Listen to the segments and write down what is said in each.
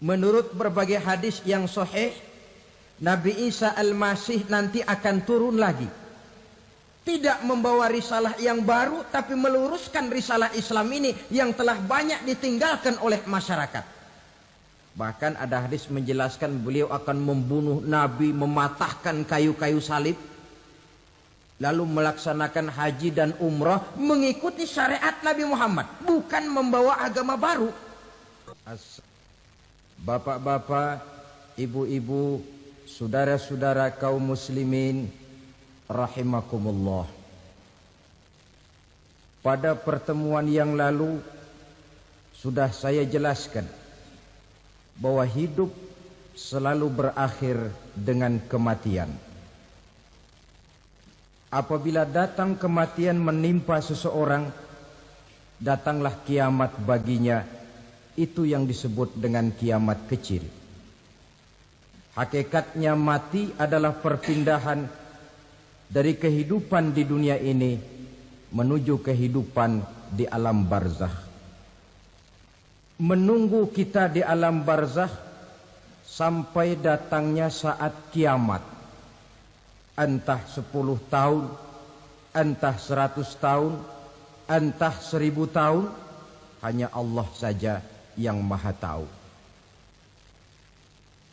Menurut berbagai hadis yang sahih, Nabi Isa Al-Masih nanti akan turun lagi. Tidak membawa risalah yang baru, tapi meluruskan risalah Islam ini yang telah banyak ditinggalkan oleh masyarakat. Bahkan ada hadis menjelaskan beliau akan membunuh Nabi, mematahkan kayu-kayu salib, lalu melaksanakan haji dan umrah mengikuti syariat Nabi Muhammad, bukan membawa agama baru. Bapak-bapak, ibu-ibu, saudara-saudara kaum muslimin rahimakumullah. Pada pertemuan yang lalu sudah saya jelaskan bahwa hidup selalu berakhir dengan kematian. Apabila datang kematian menimpa seseorang, datanglah kiamat baginya. Itu yang disebut dengan kiamat kecil. Hakikatnya mati adalah perpindahan dari kehidupan di dunia ini menuju kehidupan di alam barzakh. Menunggu kita di alam barzakh sampai datangnya saat kiamat. Entah 10 tahun, entah 100 tahun, entah 1000 tahun, hanya Allah saja yang maha tahu.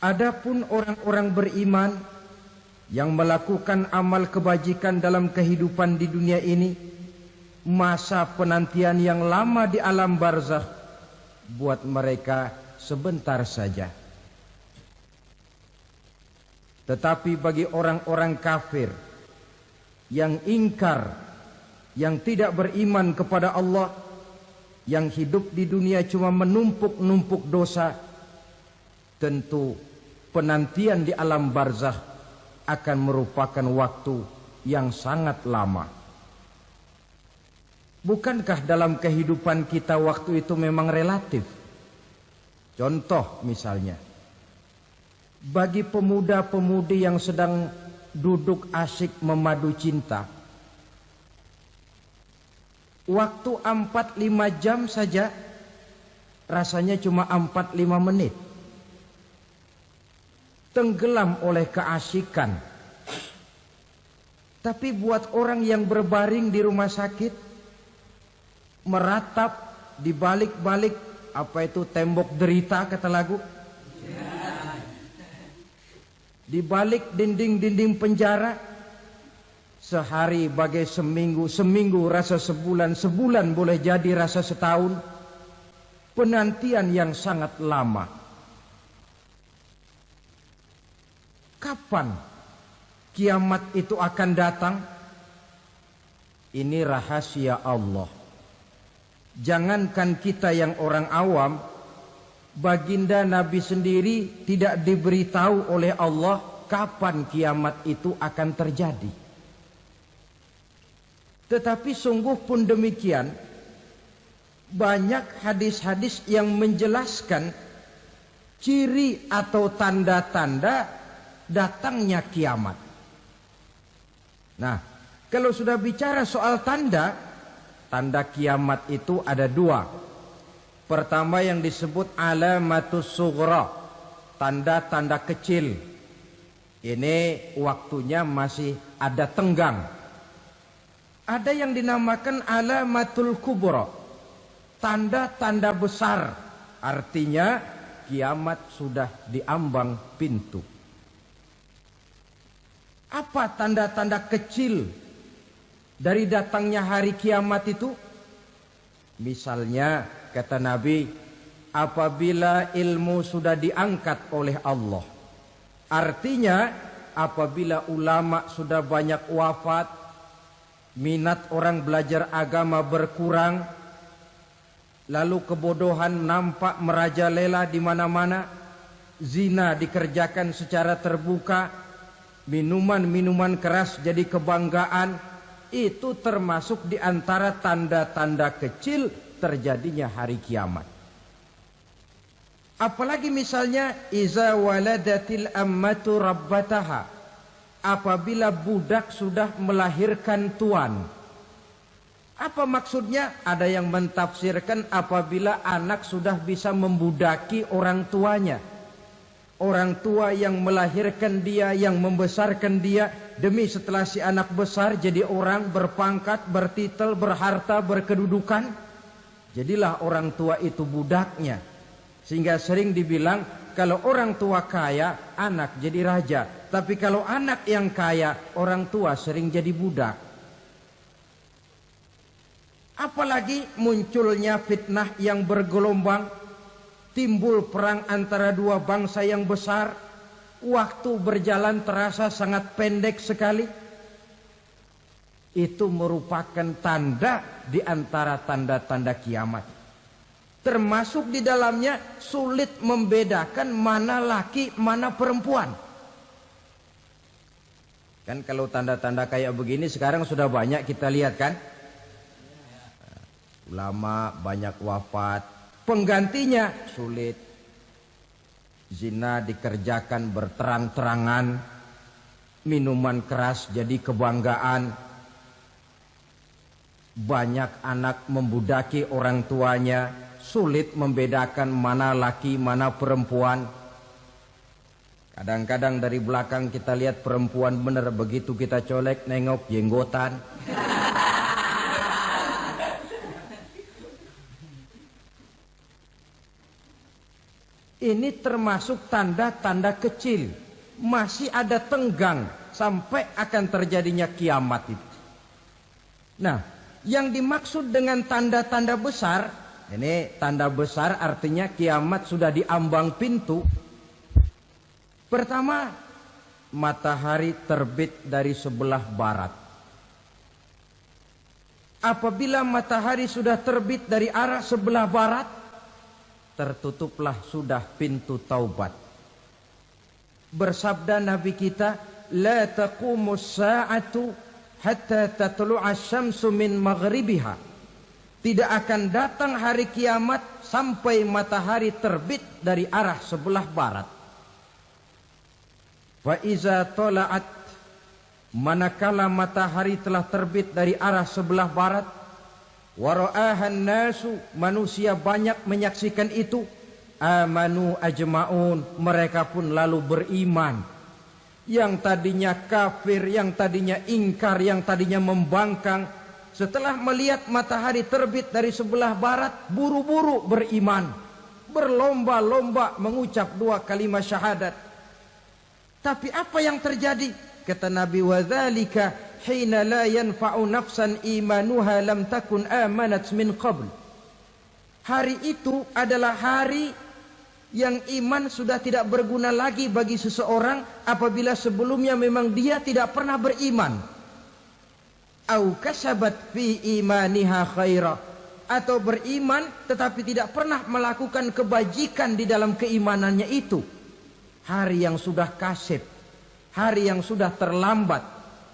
Adapun orang-orang beriman yang melakukan amal kebajikan dalam kehidupan di dunia ini, masa penantian yang lama di alam barzakh buat mereka sebentar saja. Tetapi bagi orang-orang kafir yang ingkar, yang tidak beriman kepada Allah, yang hidup di dunia cuma menumpuk-numpuk dosa, tentu penantian di alam barzakh akan merupakan waktu yang sangat lama. Bukankah dalam kehidupan kita waktu itu memang relatif? Contoh misalnya, bagi pemuda-pemudi yang sedang duduk asyik memadu cinta, waktu 4-5 jam saja rasanya cuma 4-5 menit. Tenggelam oleh keasikan. Tapi buat orang yang berbaring di rumah sakit, meratap di balik-balik apa itu tembok derita kata lagu, di balik dinding-dinding penjara, sehari bagai seminggu, seminggu rasa sebulan, sebulan boleh jadi rasa setahun. Penantian yang sangat lama. Kapan kiamat itu akan datang? Ini rahasia Allah. Jangankan kita yang orang awam, baginda Nabi sendiri tidak diberitahu oleh Allah kapan kiamat itu akan terjadi. Tetapi sungguh pun demikian, banyak hadis-hadis yang menjelaskan ciri atau tanda-tanda datangnya kiamat. Nah, kalau sudah bicara soal tanda, tanda kiamat itu ada 2. Pertama yang disebut alamatus sughra, tanda-tanda kecil. Ini waktunya masih ada tenggang. Ada yang dinamakan alamatul kubra, tanda-tanda besar. Artinya kiamat sudah diambang pintu. Apa tanda-tanda kecil dari datangnya hari kiamat itu? Misalnya kata Nabi, apabila ilmu sudah diangkat oleh Allah. Artinya apabila ulama sudah banyak wafat, minat orang belajar agama berkurang, lalu kebodohan nampak merajalela di mana-mana, zina dikerjakan secara terbuka, minuman-minuman keras jadi kebanggaan, itu termasuk di antara tanda-tanda kecil terjadinya hari kiamat. Apalagi misalnya iza waladatil ammatu rabbataha, apabila budak sudah melahirkan tuan. Apa maksudnya? Ada yang mentafsirkan apabila anak sudah bisa membudaki orang tuanya. Orang tua yang melahirkan dia, yang membesarkan dia, demi setelah si anak besar jadi orang berpangkat, bertitel, berharta, berkedudukan. Jadilah orang tua itu budaknya. Sehingga sering dibilang kalau orang tua kaya, anak jadi raja. Tapi kalau anak yang kaya, orang tua sering jadi budak. Apalagi munculnya fitnah yang bergelombang. Timbul perang antara dua bangsa yang besar. Waktu berjalan terasa sangat pendek sekali. Itu merupakan tanda di antara tanda-tanda kiamat. Termasuk di dalamnya sulit membedakan mana laki, mana perempuan. Kan kalau tanda-tanda kayak begini sekarang sudah banyak kita lihat kan. Ulama banyak wafat. Penggantinya sulit. Zina dikerjakan berterang-terangan. Minuman keras jadi kebanggaan. Banyak anak membudaki orang tuanya. Sulit membedakan mana laki, mana perempuan. Kadang-kadang dari belakang kita lihat perempuan benar, begitu kita colek nengok jenggotan. Ini termasuk tanda-tanda kecil. Masih ada tenggang sampai akan terjadinya kiamat itu. Nah, yang dimaksud dengan tanda-tanda besar, ini tanda besar artinya kiamat sudah diambang pintu. Pertama, matahari terbit dari sebelah barat. Apabila matahari sudah terbit dari arah sebelah barat, tertutuplah sudah pintu taubat. Bersabda Nabi kita, la taqumus sa'atu hatta tatlu'a syamsu min maghribiha. Tidak akan datang hari kiamat sampai matahari terbit dari arah sebelah barat. Fa iza tala'at, manakala matahari telah terbit dari arah sebelah barat, wara'ahan nasu, manusia banyak menyaksikan itu, amanu ajma'un, mereka pun lalu beriman. Yang tadinya kafir, yang tadinya ingkar, yang tadinya membangkang, setelah melihat matahari terbit dari sebelah barat, buru-buru beriman, berlomba-lomba mengucap dua kalimat syahadat. Tapi apa yang terjadi? Kata Nabi, wadzalika hina la yanfa'u nafsan imanuha lam takun amanat min qabl. Hari itu adalah hari yang iman sudah tidak berguna lagi bagi seseorang apabila sebelumnya memang dia tidak pernah beriman. Au kasabat fi imaniha khaira, atau beriman tetapi tidak pernah melakukan kebajikan di dalam keimanannya itu. Hari yang sudah kasib, hari yang sudah terlambat,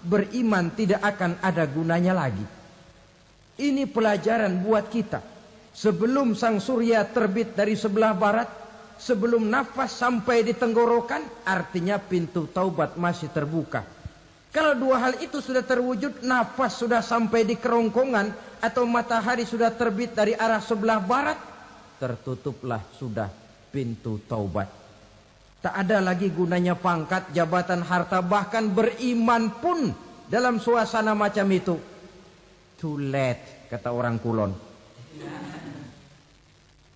beriman tidak akan ada gunanya lagi. Ini pelajaran buat kita. Sebelum sang surya terbit dari sebelah barat, sebelum nafas sampai di tenggorokan, artinya pintu taubat masih terbuka. Kalau dua hal itu sudah terwujud, nafas sudah sampai di kerongkongan atau matahari sudah terbit dari arah sebelah barat, tertutuplah sudah pintu taubat. Tak ada lagi gunanya pangkat, jabatan, harta, bahkan beriman pun dalam suasana macam itu. Too late, kata orang Kulon.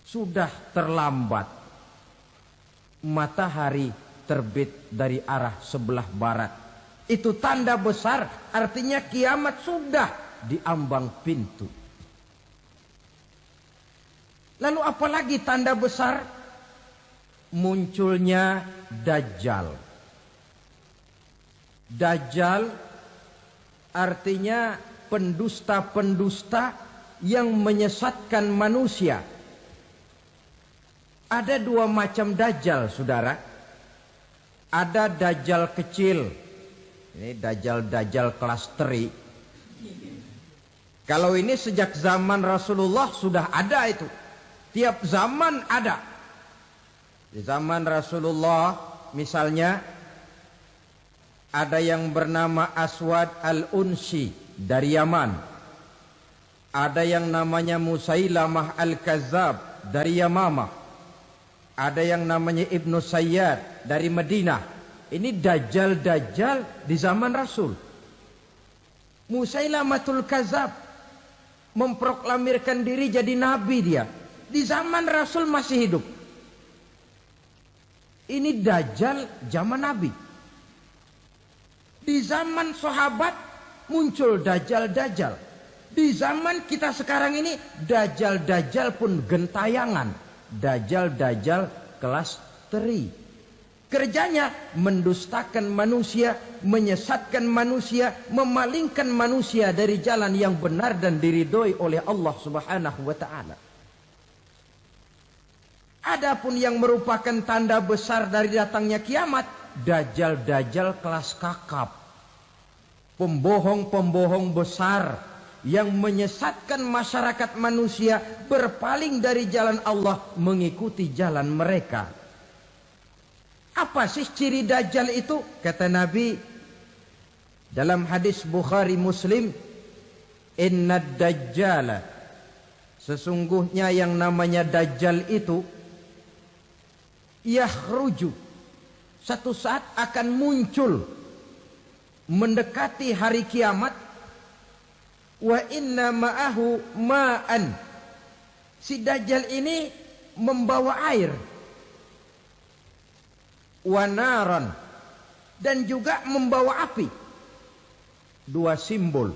Sudah terlambat. Matahari terbit dari arah sebelah barat. Itu tanda besar, artinya kiamat sudah diambang pintu. Lalu apalagi tanda besar? Munculnya Dajjal. Dajjal artinya pendusta-pendusta yang menyesatkan manusia. Ada dua macam Dajjal, saudara. Ada Dajjal kecil. Ini Dajjal kelas teri. Kalau ini sejak zaman Rasulullah sudah ada itu. Tiap zaman ada. Di zaman Rasulullah misalnya ada yang bernama Aswad al-Unsi dari Yaman. Ada yang namanya Musailamah Al-Kazzab dari Yamamah. Ada yang namanya Ibnu Sayyad dari Madinah. Ini dajjal-dajjal di zaman Rasul. Musailamatul Kazzab memproklamirkan diri jadi nabi dia. Di zaman Rasul masih hidup. Ini dajjal zaman Nabi. Di zaman sahabat muncul dajjal-dajjal. Di zaman kita sekarang ini dajjal-dajjal pun gentayangan. Dajjal-dajjal kelas teri. Kerjanya mendustakan manusia, menyesatkan manusia, memalingkan manusia dari jalan yang benar dan diridhoi oleh Allah Subhanahu wa taala. Adapun yang merupakan tanda besar dari datangnya kiamat, dajjal-dajjal kelas kakap. Pembohong-pembohong besar yang menyesatkan masyarakat manusia berpaling dari jalan Allah mengikuti jalan mereka. Apa sih ciri dajjal itu? Kata Nabi dalam hadis Bukhari Muslim, innad dajjala, sesungguhnya yang namanya dajjal itu yakhruju, satu saat akan muncul mendekati hari kiamat. Wa inna ma'ahu ma'an, si dajjal ini membawa air. Wa naran, dan juga membawa api. Dua simbol.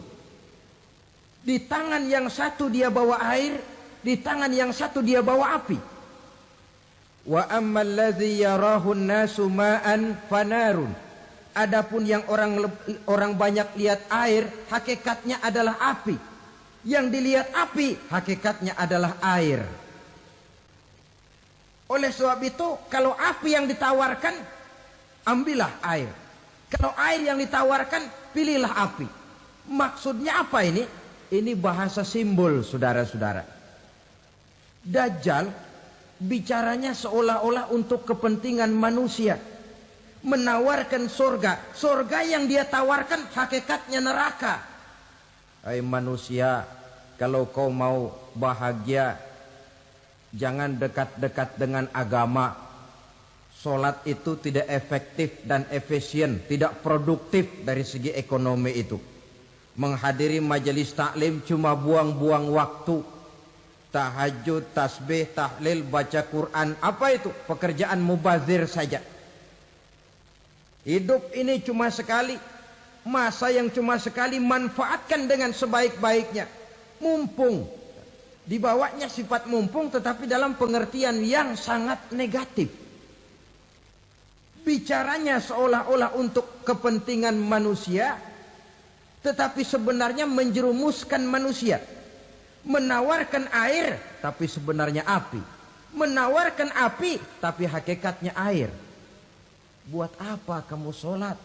Di tangan yang satu dia bawa air, di tangan yang satu dia bawa api. Wa ammal ladzi yarahu an-nasu ma'an fanarun. Adapun yang orang banyak lihat air, hakikatnya adalah api. Yang dilihat api, hakikatnya adalah air. Oleh sebab itu, kalau api yang ditawarkan, ambillah air. Kalau air yang ditawarkan, pilihlah api. Maksudnya apa ini? Ini bahasa simbol, saudara-saudara. Dajjal bicaranya seolah-olah untuk kepentingan manusia. Menawarkan surga. Surga yang dia tawarkan hakikatnya neraka. Hai manusia, kalau kau mau bahagia, jangan dekat-dekat dengan agama. Solat itu tidak efektif dan efisien, tidak produktif dari segi ekonomi itu. Menghadiri majelis taklim cuma buang-buang waktu. Tahajud, tasbih, tahlil, baca Quran, apa itu? Pekerjaan mubazir saja. Hidup ini cuma sekali, masa yang cuma sekali, manfaatkan dengan sebaik-baiknya. Mumpung, dibawanya sifat mumpung tetapi dalam pengertian yang sangat negatif. Bicaranya seolah-olah untuk kepentingan manusia, tetapi sebenarnya menjerumuskan manusia. Menawarkan air, tapi sebenarnya api. Menawarkan api, tapi hakikatnya air. Buat apa kamu sholat?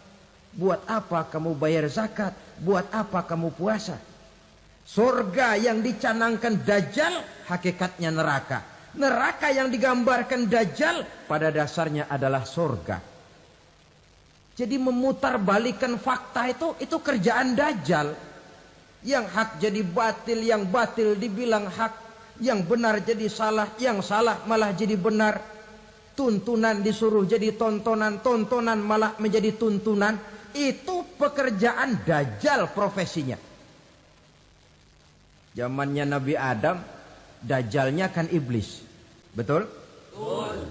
Buat apa kamu bayar zakat? Buat apa kamu puasa? Surga yang dicanangkan dajjal, hakikatnya neraka. Neraka yang digambarkan dajjal, pada dasarnya adalah surga. Jadi memutarbalikkan fakta itu kerjaan dajjal. Yang hak jadi batil, yang batil dibilang hak, yang benar jadi salah, yang salah malah jadi benar. Tuntunan disuruh jadi tontonan, tontonan malah menjadi tuntunan. Itu pekerjaan dajjal profesinya. Zamannya Nabi Adam, dajjalnya kan iblis. Betul? Betul.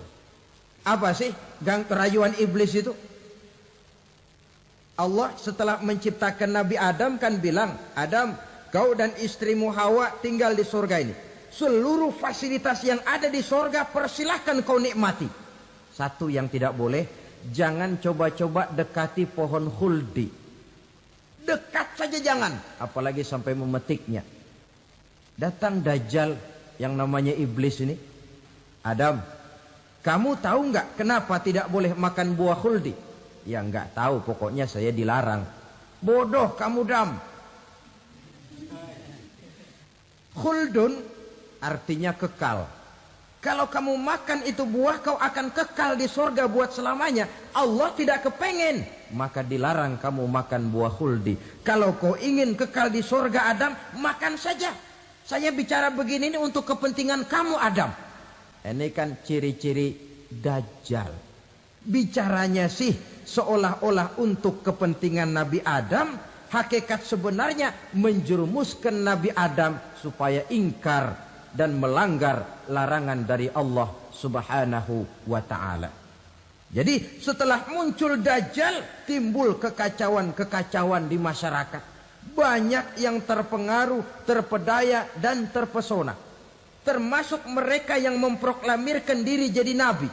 Apa sih rayuan iblis itu? Allah setelah menciptakan Nabi Adam kan bilang, Adam, kau dan istrimu Hawa tinggal di surga ini. Seluruh fasilitas yang ada di surga persilahkan kau nikmati. Satu yang tidak boleh, jangan coba-coba dekati pohon khuldi. Dekat saja jangan, apalagi sampai memetiknya. Datang dajjal yang namanya iblis ini. Adam, kamu tahu nggak kenapa tidak boleh makan buah khuldi? Ya nggak tahu, pokoknya saya dilarang. Bodoh kamu Dam. Khuldun artinya kekal. Kalau kamu makan itu buah, kau akan kekal di surga buat selamanya. Allah tidak kepengen, maka dilarang kamu makan buah khuldi. Kalau kau ingin kekal di surga Adam, makan saja. Saya bicara begini ini untuk kepentingan kamu Adam. Ini kan ciri-ciri Dajjal. Bicaranya sih seolah-olah untuk kepentingan Nabi Adam. Hakikat sebenarnya menjerumuskan Nabi Adam supaya ingkar dan melanggar larangan dari Allah Subhanahu wa ta'ala. Jadi setelah muncul Dajjal, timbul kekacauan-kekacauan di masyarakat. Banyak yang terpengaruh, terpedaya dan terpesona. Termasuk mereka yang memproklamirkan diri jadi nabi.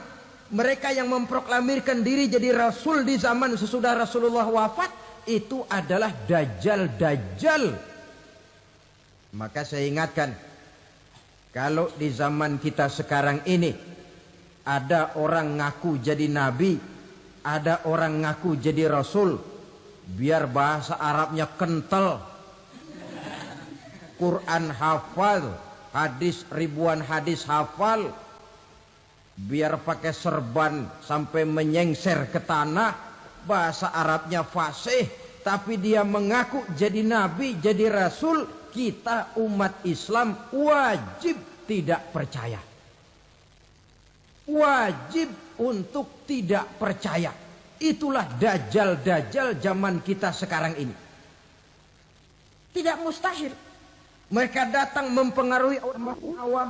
Mereka yang memproklamirkan diri jadi rasul di zaman sesudah Rasulullah wafat, itu adalah Dajjal-Dajjal. Maka saya ingatkan, kalau di zaman kita sekarang ini ada orang ngaku jadi nabi, ada orang ngaku jadi rasul, biar bahasa Arabnya kental, Quran hafal, hadis ribuan hadis hafal, biar pakai serban sampai menyengser ke tanah, bahasa Arabnya fasih, tapi dia mengaku jadi nabi, jadi rasul, kita umat Islam wajib tidak percaya. Wajib untuk tidak percaya. Itulah Dajjal-Dajjal zaman kita sekarang ini. Tidak mustahil mereka datang mempengaruhi orang awam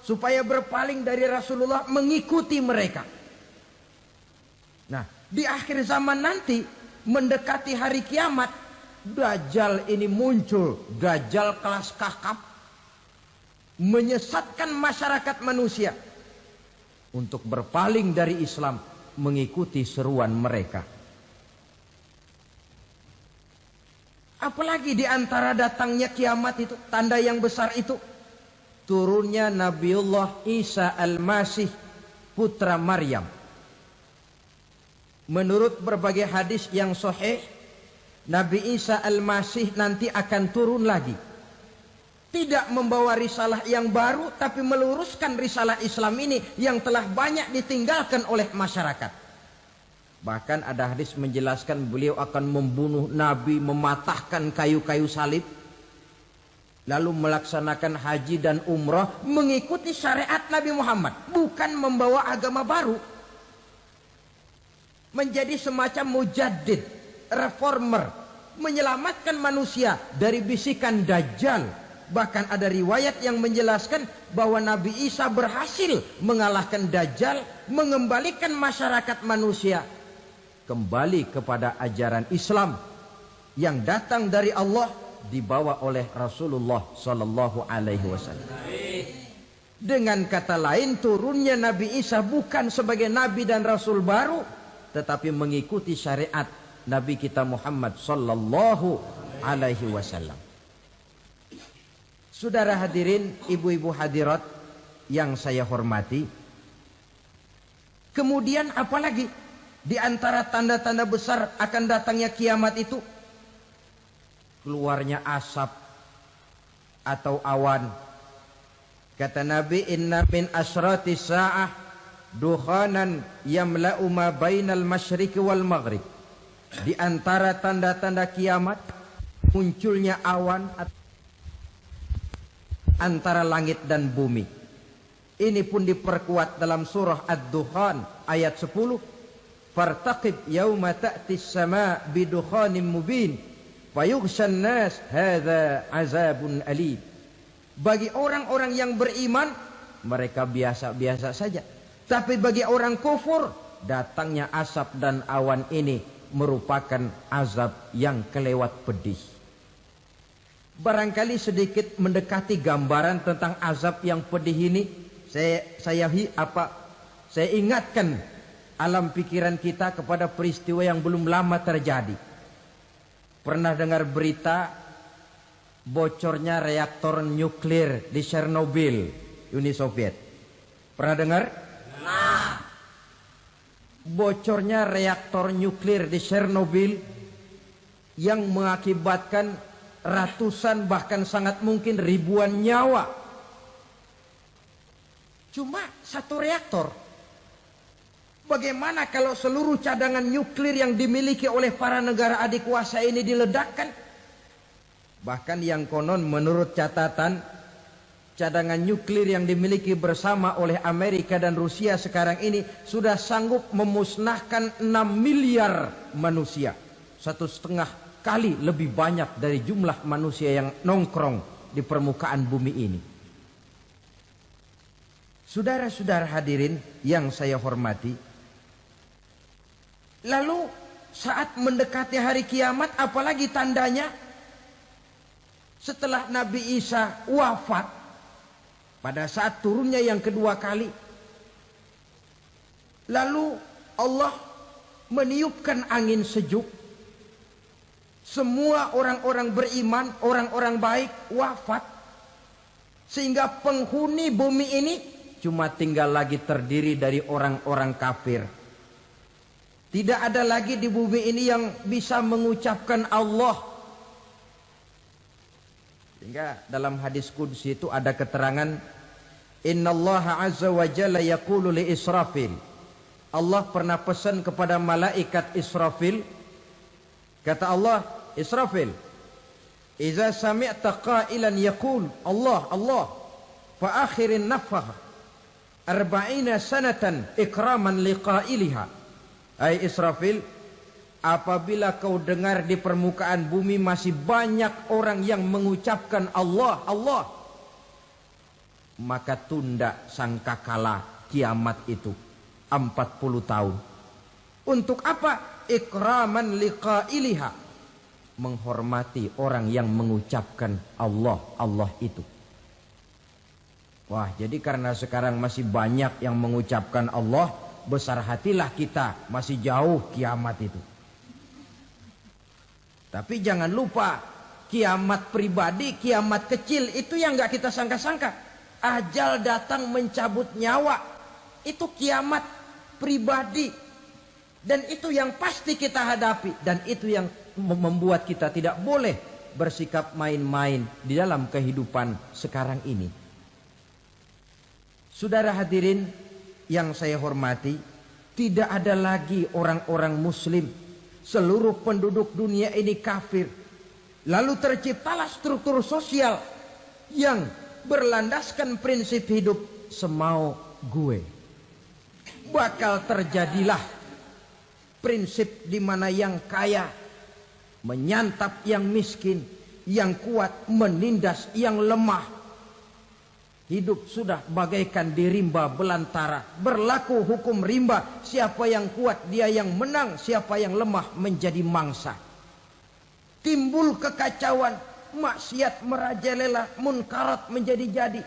supaya berpaling dari Rasulullah, mengikuti mereka. Nah, di akhir zaman nanti mendekati hari kiamat, Dajjal ini muncul. Dajjal kelas kakap, menyesatkan masyarakat manusia untuk berpaling dari Islam, mengikuti seruan mereka. Apalagi di antara datangnya kiamat itu, tanda yang besar itu, turunnya Nabiullah Isa Al-Masih, putra Maryam. Menurut berbagai hadis yang sahih, Nabi Isa Al-Masih nanti akan turun lagi. Tidak membawa risalah yang baru, tapi meluruskan risalah Islam ini yang telah banyak ditinggalkan oleh masyarakat. Bahkan ada hadis menjelaskan beliau akan membunuh Nabi, mematahkan kayu-kayu salib, lalu melaksanakan haji dan umrah mengikuti syariat Nabi Muhammad, bukan membawa agama baru. Menjadi semacam mujaddid, reformer, menyelamatkan manusia dari bisikan Dajjal. Bahkan ada riwayat yang menjelaskan bahwa Nabi Isa berhasil mengalahkan Dajjal, mengembalikan masyarakat manusia kembali kepada ajaran Islam yang datang dari Allah, dibawa oleh Rasulullah Sallallahu Alaihi Wasallam. Dengan kata lain, turunnya Nabi Isa bukan sebagai Nabi dan Rasul baru, tetapi mengikuti syariat Nabi kita Muhammad Sallallahu Alaihi Wasallam. Saudara hadirin, ibu-ibu hadirat yang saya hormati, kemudian apalagi di antara tanda-tanda besar akan datangnya kiamat itu? Keluarnya asap atau awan. Kata Nabi, inna min asratis sa'ah dukhanan yamla'u ma bainal masyriqi wal maghrib. Di antara tanda-tanda kiamat, munculnya awan antara langit dan bumi. Ini pun diperkuat dalam surah Ad-Dukhan ayat 10. Fartaqib yawma ta'tis sama' bidukhanim mubin fayughshan nas hadza azabun alim. Bagi orang-orang yang beriman, mereka biasa-biasa saja. Tapi bagi orang kufur, datangnya asap dan awan ini merupakan azab yang kelewat pedih. Barangkali sedikit mendekati gambaran tentang azab yang pedih ini, saya ingatkan alam pikiran kita kepada peristiwa yang belum lama terjadi. Pernah dengar berita bocornya reaktor nuklir di Chernobyl, Uni Soviet? Pernah dengar? Nah, bocornya reaktor nuklir di Chernobyl yang mengakibatkan ratusan bahkan sangat mungkin ribuan nyawa. Cuma satu reaktor. Bagaimana kalau seluruh cadangan nuklir yang dimiliki oleh para negara adik kuasa ini diledakkan? Bahkan yang konon menurut catatan cadangan nuklir yang dimiliki bersama oleh Amerika dan Rusia sekarang ini sudah sanggup memusnahkan 6 miliar manusia. 1,5 kali lebih banyak dari jumlah manusia yang nongkrong di permukaan bumi ini. Saudara-saudara hadirin yang saya hormati, lalu saat mendekati hari kiamat, apalagi tandanya? Setelah Nabi Isa wafat, pada saat turunnya yang kedua kali, lalu Allah meniupkan angin sejuk. Semua orang-orang beriman, orang-orang baik wafat. Sehingga penghuni bumi ini cuma tinggal lagi terdiri dari orang-orang kafir. Tidak ada lagi di bumi ini yang bisa mengucapkan Allah. Sehingga dalam hadis qudsi itu ada keterangan, Innallaha azza wa jalla yaqulu li Israfil. Allah pernah pesan kepada malaikat Israfil. Kata Allah, Israfil, Iza sami'ta qailan yaqul Allah, Allah, fa akhirin nafah 40 sanatan ikraman liqailiha. Hai Israfil, apabila kau dengar di permukaan bumi masih banyak orang yang mengucapkan Allah, Allah, maka tunda sangkakala kiamat itu 40 tahun. Untuk apa? Ikraman liqailiha, menghormati orang yang mengucapkan Allah, Allah itu. Wah, jadi karena sekarang masih banyak yang mengucapkan Allah, besar hatilah kita, masih jauh kiamat itu. Tapi jangan lupa, kiamat pribadi, kiamat kecil itu yang gak kita sangka-sangka. Ajal datang mencabut nyawa, itu kiamat pribadi. Dan itu yang pasti kita hadapi. Dan itu yang membuat kita tidak boleh bersikap main-main di dalam kehidupan sekarang ini. Saudara hadirin yang saya hormati, tidak ada lagi orang-orang muslim. Seluruh penduduk dunia ini kafir. Lalu terciptalah struktur sosial yang berlandaskan prinsip hidup semau gue. Bakal terjadilah prinsip di mana yang kaya menyantap yang miskin, yang kuat menindas yang lemah. Hidup sudah bagaikan di rimba belantara. Berlaku hukum rimba. Siapa yang kuat dia yang menang. Siapa yang lemah menjadi mangsa. Timbul kekacauan. Maksiat merajalela. Munkarat menjadi-jadi.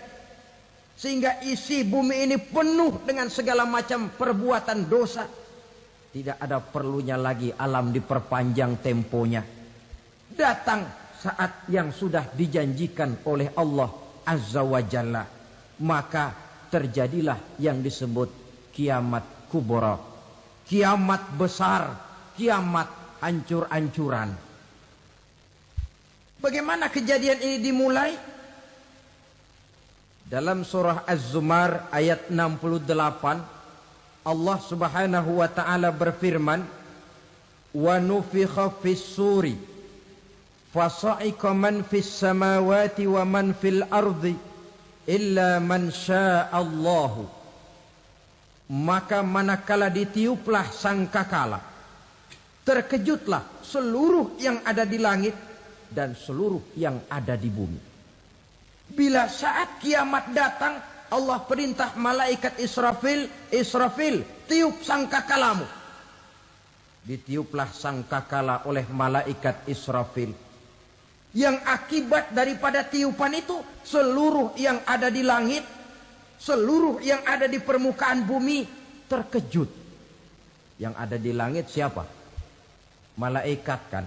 Sehingga isi bumi ini penuh dengan segala macam perbuatan dosa. Tidak ada perlunya lagi alam diperpanjang temponya. Datang saat yang sudah dijanjikan oleh Allah Azza wa Jalla, maka terjadilah yang disebut kiamat kubra, kiamat besar, kiamat hancur-hancuran. Bagaimana kejadian ini dimulai? Dalam surah Az-Zumar ayat 68, Allah Subhanahu wa taala berfirman, "Wa nufikha fis-suri fasa'iqa man fis samawati wa man fil ardi illa man sya'allahu." Maka manakala ditiuplah sangkakala, terkejutlah seluruh yang ada di langit dan seluruh yang ada di bumi. Bila saat kiamat datang, Allah perintah malaikat Israfil, Israfil, tiup sangkakalamu. Ditiuplah sangkakala oleh malaikat Israfil. Yang akibat daripada tiupan itu, seluruh yang ada di langit, seluruh yang ada di permukaan bumi terkejut. Yang ada di langit siapa? Malaikat kan.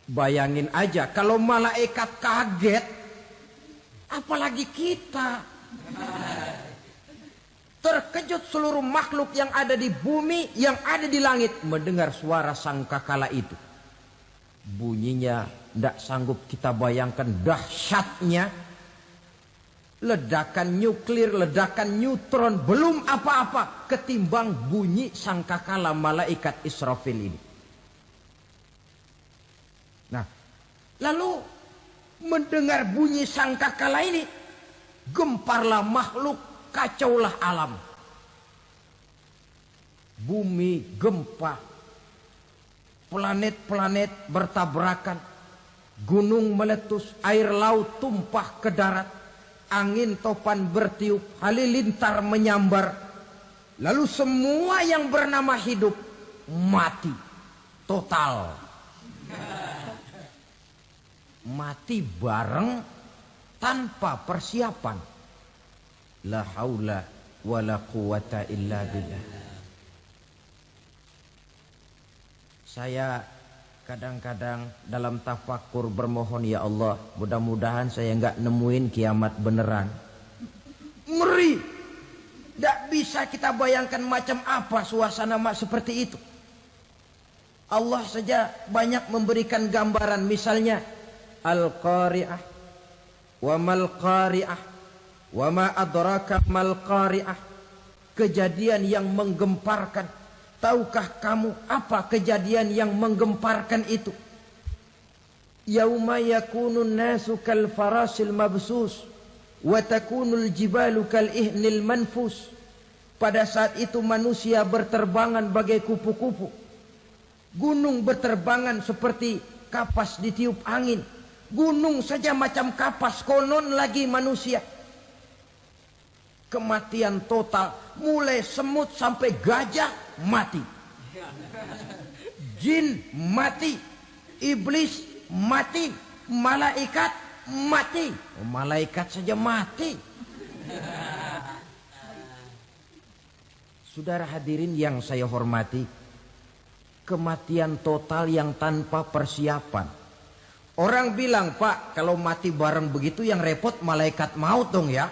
Bayangin aja kalau malaikat kaget, apalagi kita. Terkejut seluruh makhluk yang ada di bumi, yang ada di langit mendengar suara sangkakala itu. Bunyinya tidak sanggup kita bayangkan dahsyatnya. Ledakan nuklir, ledakan neutron, belum apa-apa ketimbang bunyi sangkakala malaikat Israfil ini. Nah, lalu mendengar bunyi sangkakala ini, Gemparlah makhluk, kacaulah alam. Bumi gempa, planet-planet bertabrakan, gunung meletus, air laut tumpah ke darat, angin topan bertiup, halilintar menyambar. Lalu semua yang bernama hidup mati total. Mati bareng tanpa persiapan. La haula wala quwata illa billah. Saya kadang-kadang dalam tafakur bermohon, ya Allah, mudah-mudahan saya enggak nemuin kiamat beneran. Ngeri. Tidak bisa kita bayangkan macam apa suasana seperti itu. Allah saja banyak memberikan gambaran, misalnya Al-Qari'ah, wa mal qari'ah, wa ma adraka mal qari'ah. Kejadian yang menggemparkan. Tahukah kamu apa kejadian yang menggemparkan itu? Yauma yakunun nasu kal farasil mabsus wa takunul jibalu kal ihnil manfus. Pada saat itu manusia berterbangan bagai kupu-kupu. Gunung berterbangan seperti kapas ditiup angin. Gunung saja macam kapas, konon lagi manusia. Kematian total, mulai semut sampai gajah mati. Jin mati, iblis mati, malaikat mati. Malaikat saja mati. Saudara hadirin yang saya hormati, kematian total yang tanpa persiapan. Orang bilang, Pak, kalau mati bareng begitu yang repot malaikat maut dong ya.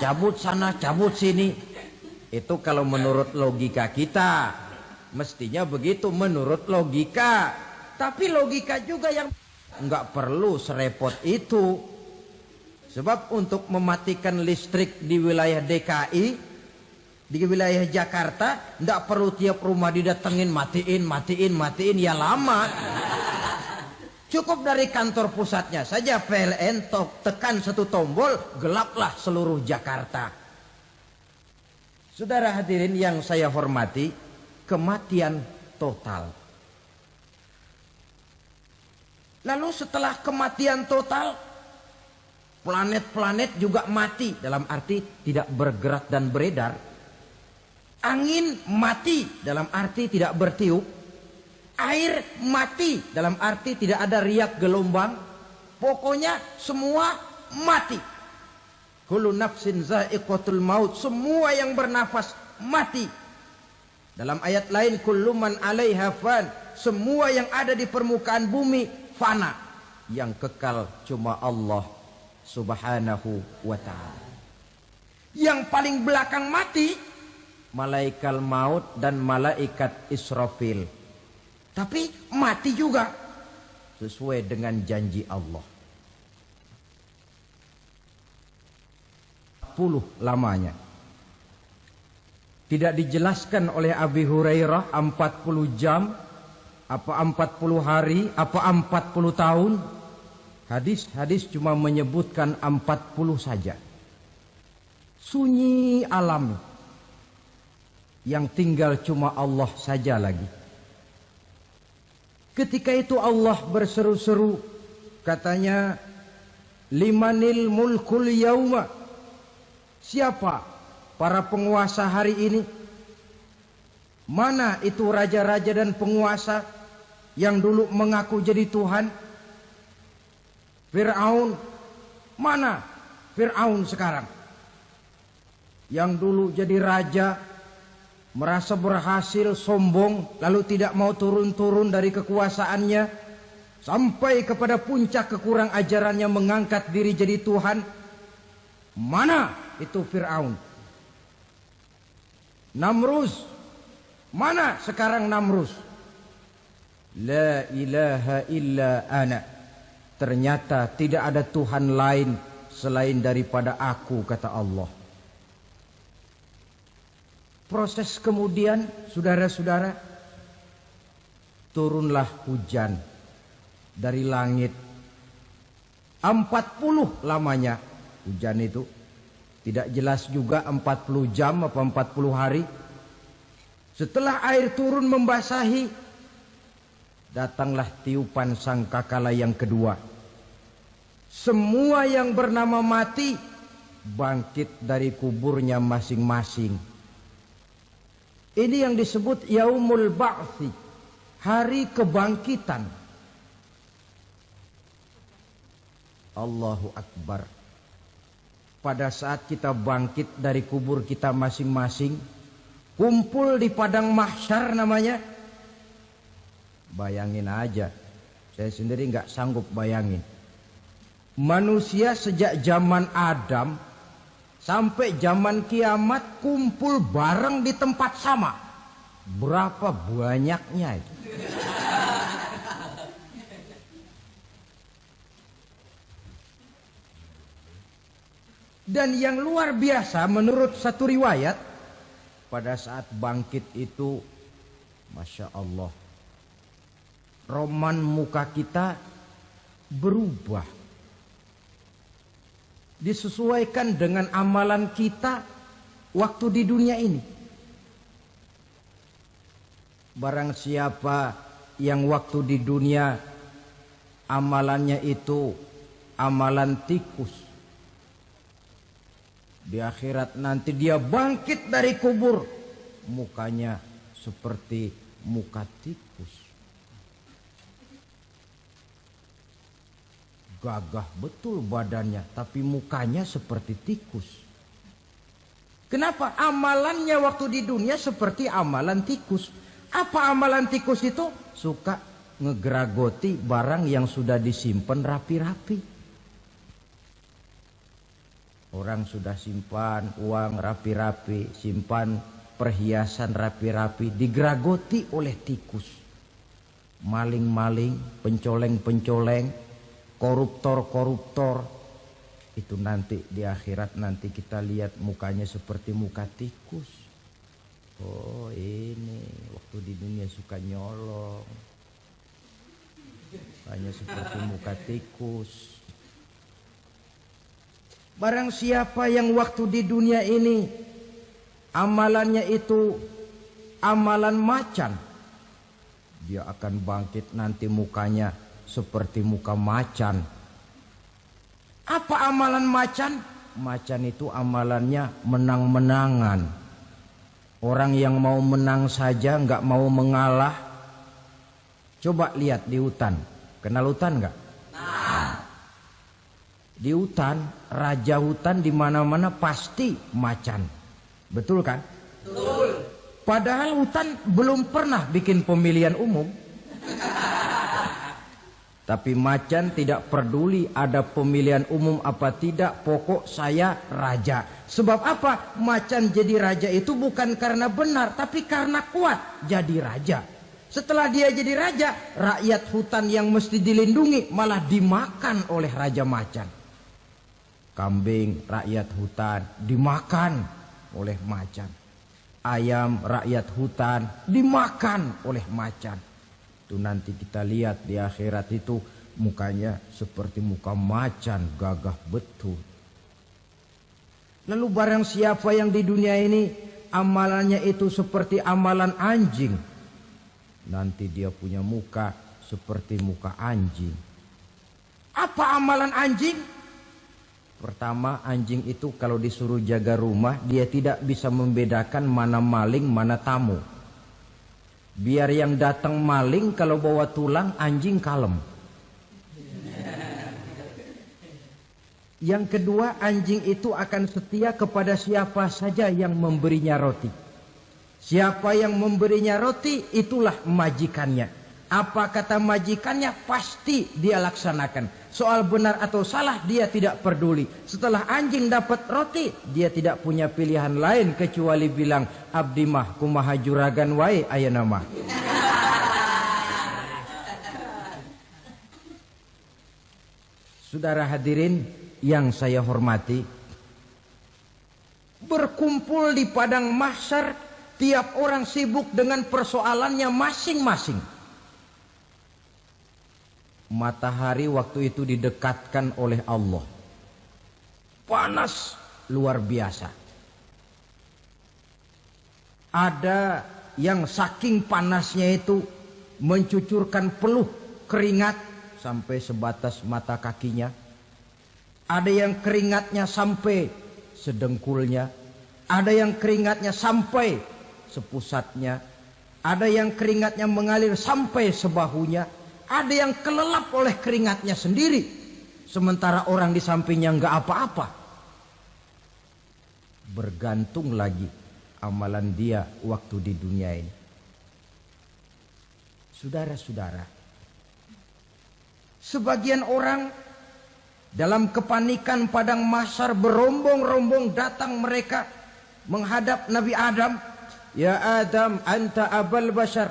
Cabut sana, cabut sini. Itu kalau menurut logika kita. Mestinya begitu menurut logika. Tapi logika juga yang nggak perlu serepot itu. Sebab untuk mematikan listrik di wilayah DKI, di wilayah Jakarta, nggak perlu tiap rumah didatengin, matiin, ya lama. Cukup dari kantor pusatnya saja PLN tekan satu tombol, gelaplah seluruh Jakarta. Saudara hadirin yang saya hormati, kematian total. Lalu setelah kematian total, planet-planet juga mati, dalam arti tidak bergerak dan beredar. Angin mati, dalam arti tidak bertiup. Air mati, dalam arti tidak ada riak gelombang. Pokoknya semua mati. Kullu nafsin za'iqatul maut. Semua yang bernafas mati. Dalam ayat lain, kullu man 'alaiha fan. Semua yang ada di permukaan bumi fana. Yang kekal cuma Allah Subhanahu wa ta'ala. Yang paling belakang mati, malaikat maut dan malaikat Israfil. Tapi mati juga sesuai dengan janji Allah. 40 lamanya. Tidak dijelaskan oleh Abi Hurairah 40 jam, apa 40 hari, apa 40 tahun. Hadis-hadis cuma menyebutkan 40 saja. Sunyi alam. Yang tinggal cuma Allah saja lagi. Ketika itu Allah berseru-seru, katanya, limanil mulkul yauma. Siapa para penguasa hari ini? Mana itu raja-raja dan penguasa yang dulu mengaku jadi Tuhan? Fir'aun. Mana Fir'aun sekarang? Yang dulu jadi raja, merasa berhasil, sombong, lalu tidak mau turun-turun dari kekuasaannya, sampai kepada puncak kekurang ajarannya mengangkat diri jadi Tuhan. Mana itu Fir'aun? Namrus. Mana sekarang Namrus? La ilaha illa ana. Ternyata tidak ada Tuhan lain selain daripada aku, kata Allah. Proses kemudian, saudara-saudara, turunlah hujan dari langit. 40 lamanya hujan itu. Tidak jelas juga 40 jam apa 40 hari. Setelah air turun membasahi, datanglah tiupan sangkakala yang kedua. Semua yang bernama mati bangkit dari kuburnya masing-masing. Ini yang disebut Yaumul Ba'thi, hari kebangkitan. Allahu Akbar. Pada saat kita bangkit dari kubur kita masing-masing, kumpul di padang mahsyar namanya. Bayangin aja, saya sendiri nggak sanggup bayangin. Manusia sejak zaman Adam sampai zaman kiamat kumpul bareng di tempat sama. Berapa banyaknya itu? Dan yang luar biasa menurut satu riwayat, pada saat bangkit itu, Masya Allah, roman muka kita berubah. Disesuaikan dengan amalan kita waktu di dunia ini. Barang siapa yang waktu di dunia amalannya itu amalan tikus, di akhirat nanti dia bangkit dari kubur, mukanya seperti muka tikus. Gagah betul badannya, tapi mukanya seperti tikus. Kenapa? Amalannya waktu di dunia seperti amalan tikus. Apa amalan tikus itu? Suka ngegeragoti barang yang sudah disimpan rapi-rapi. Orang sudah simpan uang rapi-rapi, simpan perhiasan rapi-rapi, digeragoti oleh tikus. Maling-maling, pencoleng-pencoleng, koruptor-koruptor. Itu nanti di akhirat nanti kita lihat mukanya seperti muka tikus. Oh ini waktu di dunia suka nyolong, hanya seperti muka tikus. Barang siapa yang waktu di dunia ini amalannya itu amalan macan, dia akan bangkit nanti mukanya seperti muka macan. Apa amalan macan? Macan itu amalannya menang-menangan. Orang yang mau menang saja nggak mau mengalah. Coba lihat di hutan. Kenal hutan nggak? Di hutan, raja hutan di mana-mana pasti macan. Betul kan? Betul. Padahal hutan belum pernah bikin pemilihan umum. Tapi macan tidak peduli ada pemilihan umum apa tidak, pokok saya raja. Sebab apa? Macan jadi raja itu bukan karena benar, tapi karena kuat jadi raja. Setelah dia jadi raja, rakyat hutan yang mesti dilindungi malah dimakan oleh raja macan. Kambing rakyat hutan dimakan oleh macan. Ayam rakyat hutan dimakan oleh macan. Itu nanti kita lihat di akhirat itu mukanya seperti muka macan, gagah betul. Lalu barang siapa yang di dunia ini amalannya itu seperti amalan anjing, nanti dia punya muka seperti muka anjing. Apa amalan anjing? Pertama, anjing itu kalau disuruh jaga rumah, dia tidak bisa membedakan mana maling, mana tamu. Biar yang datang maling, kalau bawa tulang, anjing kalem. Yang kedua, anjing itu akan setia kepada siapa saja yang memberinya roti. Siapa yang memberinya roti, itulah majikannya. Apa kata majikannya, pasti dia laksanakan. Soal benar atau salah dia tidak peduli. Setelah anjing dapat roti, dia tidak punya pilihan lain kecuali bilang, abdi mah kumaha juragan wae ayeuna mah. Saudara hadirin yang saya hormati, berkumpul di padang mahsyar, tiap orang sibuk dengan persoalannya masing-masing. Matahari waktu itu didekatkan oleh Allah. Panas luar biasa. Ada yang saking panasnya itu mencucurkan peluh keringat sampai sebatas mata kakinya. Ada yang keringatnya sampai sedengkulnya. Ada yang keringatnya sampai sepusatnya. Ada yang keringatnya mengalir sampai sebahunya. Ada yang kelelap oleh keringatnya sendiri. Sementara orang di sampingnya enggak apa-apa. Bergantung lagi amalan dia waktu di dunia ini. Saudara-saudara, sebagian orang dalam kepanikan padang mahsyar berombong-rombong datang mereka menghadap Nabi Adam. Ya Adam, anta abal bashar.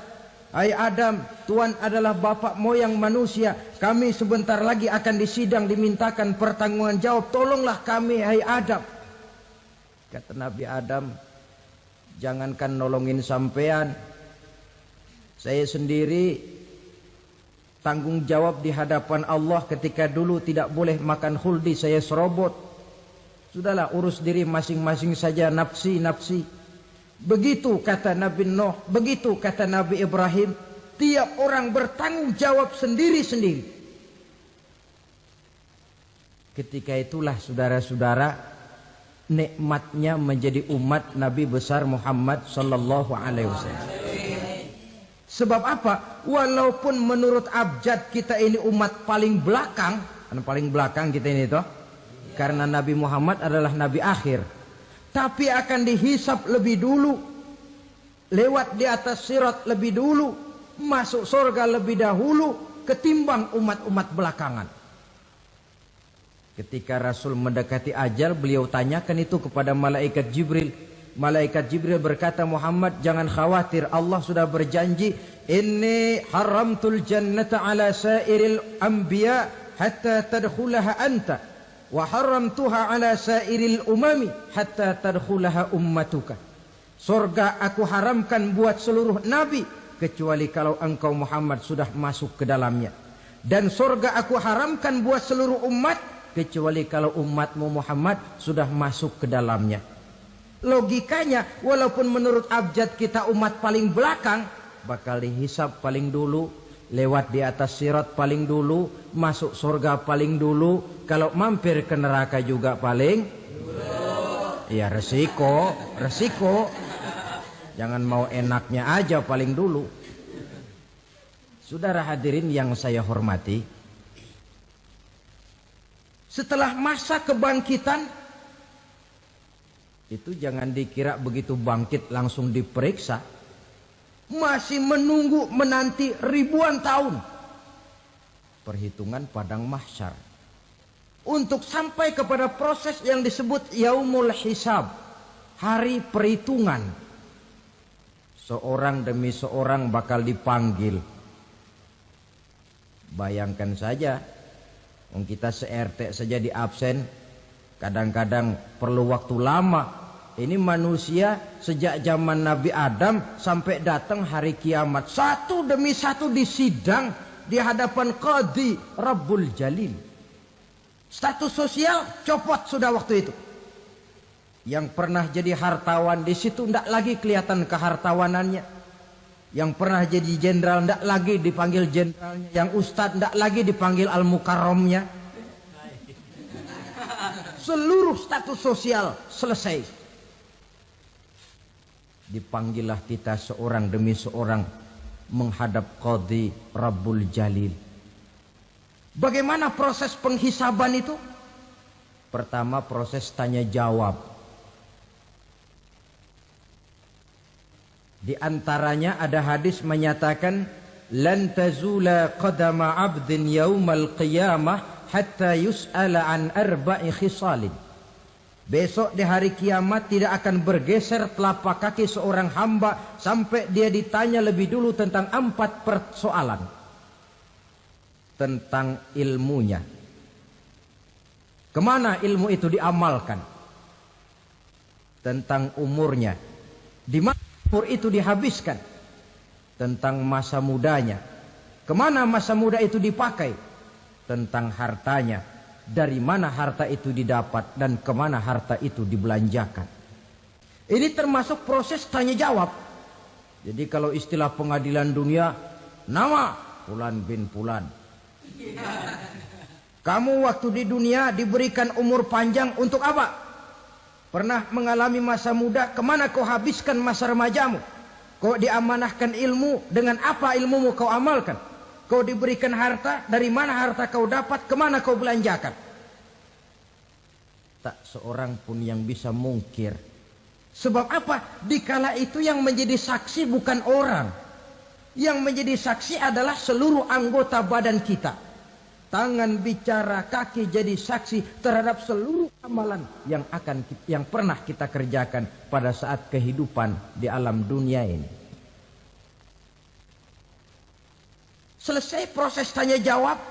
Hai Adam, Tuhan adalah bapak moyang manusia. Kami sebentar lagi akan disidang, dimintakan pertanggungan jawab. Tolonglah kami, hai Adam. Kata Nabi Adam, jangankan nolongin sampean, saya sendiri tanggung jawab di hadapan Allah ketika dulu tidak boleh makan khuldi, saya serobot. Sudahlah, urus diri masing-masing saja, nafsi. Begitu kata Nabi Nuh, begitu kata Nabi Ibrahim. Tiap orang bertanggung jawab sendiri-sendiri. Ketika itulah saudara-saudara, nikmatnya menjadi umat Nabi besar Muhammad sallallahu alaihi wasallam. Sebab apa? Walaupun menurut abjad kita ini umat paling belakang, paling belakang kita ini toh, karena Nabi Muhammad adalah Nabi akhir, tapi akan dihisap lebih dulu, lewat di atas sirat lebih dulu, masuk surga lebih dahulu ketimbang umat-umat belakangan. Ketika Rasul mendekati ajal, beliau tanyakan itu kepada malaikat Jibril. Malaikat Jibril berkata, Muhammad jangan khawatir, Allah sudah berjanji, inni haramtul jannata ala sairil anbiya hatta tadkhulaha anta wa haramtuha ala sairil umami hatta tadkhulaha ummatuka. Surga aku haramkan buat seluruh nabi kecuali kalau engkau Muhammad sudah masuk ke dalamnya, dan surga aku haramkan buat seluruh umat kecuali kalau umatmu Muhammad sudah masuk ke dalamnya. Logikanya, walaupun menurut abjad kita umat paling belakang, bakal dihisap paling dulu, lewat di atas sirat paling dulu, masuk surga paling dulu, kalau mampir ke neraka juga paling dulu. Ya resiko. Jangan mau enaknya aja paling dulu. Saudara hadirin yang saya hormati, setelah masa kebangkitan itu jangan dikira begitu bangkit langsung diperiksa. Masih menunggu menanti ribuan tahun perhitungan padang mahsyar untuk sampai kepada proses yang disebut yaumul hisab, hari perhitungan. Seorang demi seorang bakal dipanggil. Bayangkan saja, kita se-RT saja di absen, kadang-kadang perlu waktu lama. Ini manusia sejak zaman Nabi Adam sampai datang hari kiamat, satu demi satu disidang di hadapan Qadhi Rabbul Jalil. Status sosial copot sudah waktu itu. Yang pernah jadi hartawan di situ tidak lagi kelihatan kehartawanannya. Yang pernah jadi jenderal tidak lagi dipanggil jenderalnya. Yang ustadz tidak lagi dipanggil al-mukarramnya. Seluruh status sosial selesai. Dipanggillah kita seorang demi seorang menghadap Qadhi Rabbul Jalil. Bagaimana proses penghisaban itu? Pertama, proses tanya jawab. Di antaranya ada hadis menyatakan, lan tazula qadama 'abdin yaumal qiyamah hatta yus'ala an arba'i khisalin. Besok di hari kiamat tidak akan bergeser telapak kaki seorang hamba sampai dia ditanya lebih dulu tentang 4 persoalan. Tentang ilmunya. Kemana ilmu itu diamalkan? Tentang umurnya. Di mana umur itu dihabiskan? Tentang masa mudanya. Kemana masa muda itu dipakai? tentang hartanya, dari mana harta itu didapat dan kemana harta itu dibelanjakan. Ini termasuk proses tanya jawab. Jadi kalau istilah pengadilan dunia, nama Fulan bin Fulan. Kamu waktu di dunia diberikan umur panjang untuk apa? Pernah mengalami masa muda, kemana kau habiskan masa remajamu? Kau diamanahkan ilmu, dengan apa ilmumu kau amalkan? Kau diberikan harta, dari mana harta kau dapat, kemana kau belanjakan? Tak seorang pun yang bisa mungkir. Sebab apa? Dikala itu yang menjadi saksi bukan orang. Yang menjadi saksi adalah seluruh anggota badan kita. Tangan bicara, kaki jadi saksi terhadap seluruh amalan yang pernah kita kerjakan pada saat kehidupan di alam dunia ini. Selesai proses tanya jawab,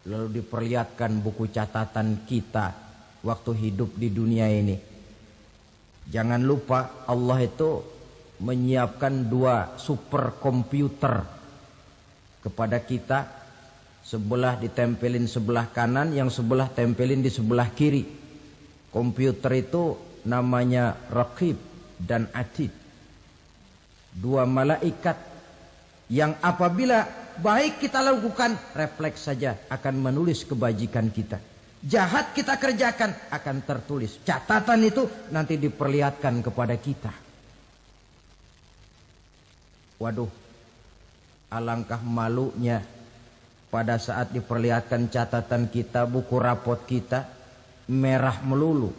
lalu diperlihatkan buku catatan kita waktu hidup di dunia ini. Jangan lupa Allah itu menyiapkan 2 superkomputer kepada kita. Sebelah ditempelin sebelah kanan, yang sebelah tempelin di sebelah kiri. Komputer itu namanya Raqib dan Atid. 2 malaikat yang apabila baik kita lakukan, refleks saja akan menulis kebajikan kita. Jahat kita kerjakan akan tertulis. Catatan itu nanti diperlihatkan kepada kita. Waduh, alangkah malunya pada saat diperlihatkan catatan kita, buku rapot kita merah melulu.